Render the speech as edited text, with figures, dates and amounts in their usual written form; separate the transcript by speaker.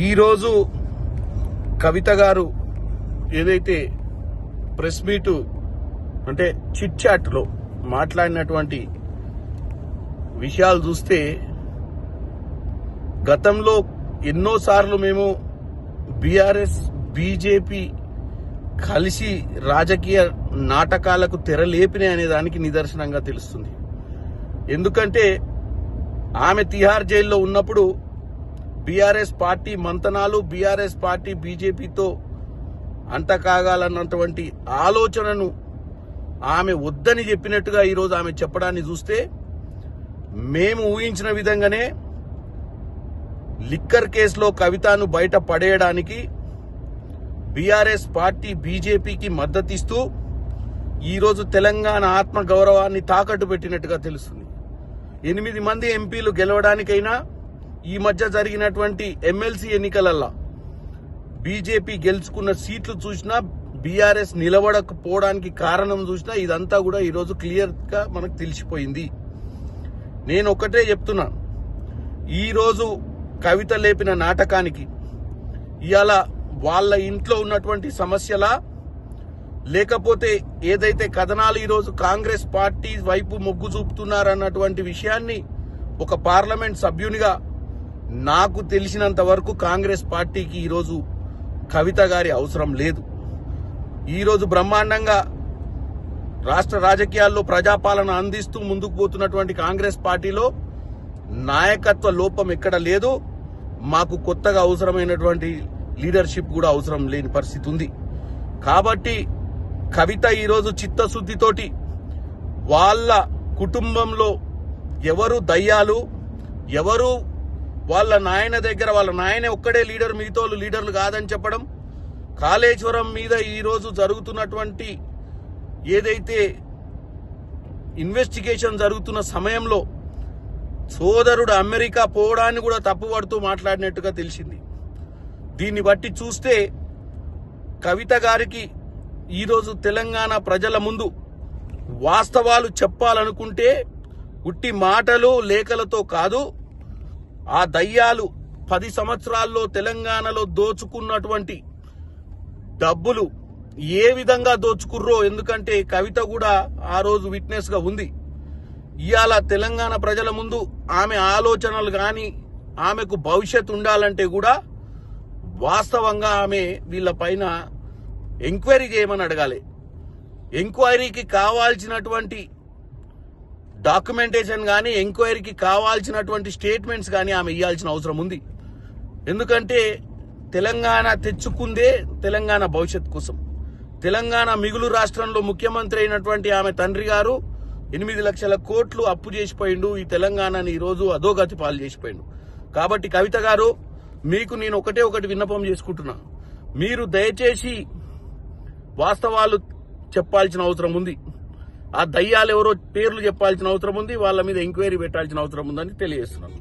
Speaker 1: ఈరోజు కవిత గారు ఏదైతే ప్రెస్ మీటు అంటే చిట్ చాట్లో మాట్లాడినటువంటి విషయాలు చూస్తే గతంలో ఎన్నోసార్లు మేము బీఆర్ఎస్ బీజేపీ కలిసి రాజకీయ నాటకాలకు తెరలేపినాయి అనే దానికి నిదర్శనంగా తెలుస్తుంది. ఎందుకంటే ఆమె తిహార్ జైల్లో ఉన్నప్పుడు బీఆర్ఎస్ పార్టీ మంతనాలు, బీఆర్ఎస్ పార్టీ బీజేపీతో అంటకాగాలన్నటువంటి ఆలోచనను ఆమె వద్దని చెప్పినట్టుగా ఈరోజు ఆమె చెప్పడాన్ని చూస్తే మేము ఊహించిన విధంగానే లిక్కర్ కేసులో కవితను బయట పడేయడానికి బీఆర్ఎస్ పార్టీ బీజేపీకి మద్దతిస్తూ ఈరోజు తెలంగాణ ఆత్మ గౌరవాన్ని తాకట్టు పెట్టినట్టుగా తెలుస్తుంది. 8 మంది ఎంపీలు గెలవడానికైనా ఈ మధ్య జరిగినటువంటి ఎమ్మెల్సీ ఎన్నికలల్లో బీజేపీ గెలుచుకున్న సీట్లు చూసినా, బీఆర్ఎస్ నిలబడకపోవడానికి కారణం చూసినా ఇదంతా కూడా ఈరోజు క్లియర్ గా మనకు తెలిసిపోయింది. నేను ఒకటే చెప్తున్నా, ఈరోజు కవిత లేపిన నాటకానికి ఇవాళ వాళ్ళ ఇంట్లో ఉన్నటువంటి సమస్యలా, లేకపోతే ఏదైతే కథనాలు ఈరోజు కాంగ్రెస్ పార్టీ వైపు మొగ్గు చూపుతున్నారన్నటువంటి విషయాన్ని ఒక పార్లమెంట్ సభ్యునిగా నాకు తెలిసినంత వరకు కాంగ్రెస్ పార్టీకి ఈరోజు కవిత గారి అవసరం లేదు. ఈరోజు బ్రహ్మాండంగా రాష్ట్ర రాజకీయాల్లో ప్రజాపాలన అందిస్తూ ముందుకు పోతున్నటువంటి కాంగ్రెస్ పార్టీలో నాయకత్వ లోపం ఎక్కడ లేదు. మాకు కొత్తగా అవసరమైనటువంటి లీడర్షిప్ కూడా అవసరం లేని పరిస్థితి ఉంది. కాబట్టి కవిత ఈరోజు చిత్తశుద్ధితోటి వాళ్ళ కుటుంబంలో ఎవరు దయ్యాలు, ఎవరు వాళ్ళ నాయన దగ్గర వాళ్ళ నాయనే ఒక్కడే లీడర్, మిగతాలు లీడర్లు కాదని చెప్పడం, కాళేశ్వరం మీద ఈరోజు జరుగుతున్నటువంటి ఏదైతే ఇన్వెస్టిగేషన్ జరుగుతున్న సమయంలో సోదరుడు అమెరికా పోవడాన్ని కూడా తప్పుపడుతూ మాట్లాడినట్టుగా తెలిసింది. దీన్ని బట్టి చూస్తే కవిత గారికి ఈరోజు తెలంగాణ ప్రజల ముందు వాస్తవాలు చెప్పాలనుకుంటే ఉట్టి మాటలు లేఖలతో కాదు, ఆ దయ్యాలు 10 సంవత్సరాల్లో తెలంగాణలో దోచుకున్నటువంటి డబ్బులు ఏ విధంగా దోచుకుర్రో, ఎందుకంటే కవిత కూడా ఆ రోజు విట్నెస్ గా ఉంది. ఇవాళ తెలంగాణ ప్రజల ముందు ఆమె ఆలోచనలు గాని, ఆమెకు భవిష్యత్తు ఉండాలంటే కూడా వాస్తవంగా ఆమె వీళ్ళ పైన ఎంక్వైరీ చేయమని అడగాలి. ఎంక్వైరీకి కావాల్సినటువంటి డాక్యుమెంటేషన్ కానీ, ఎంక్వైరీకి కావాల్సినటువంటి స్టేట్మెంట్స్ కానీ ఆమె ఇవ్వాల్సిన అవసరం ఉంది. ఎందుకంటే తెలంగాణ తెచ్చుకుందే తెలంగాణ భవిష్యత్ కోసం. తెలంగాణ మిగులు రాష్ట్రంలో ముఖ్యమంత్రి అయినటువంటి ఆమె తండ్రి గారు 8 లక్షల కోట్లు అప్పు చేసిపోయిండు. ఈ తెలంగాణని ఈరోజు అధోగతి పాలు చేసిపోయిండు. కాబట్టి కవిత గారు, మీకు నేను ఒకటి విన్నపం చేసుకుంటున్నా, మీరు దయచేసి వాస్తవాలు చెప్పాల్సిన అవసరం ఉంది. ఆ దయ్యాలు ఎవరో పేర్లు చెప్పాల్సిన అవసరం ఉంది. వాళ్ళ మీద ఎంక్వైరీ పెట్టాల్సిన అవసరం ఉందని తెలియజేస్తున్నాను.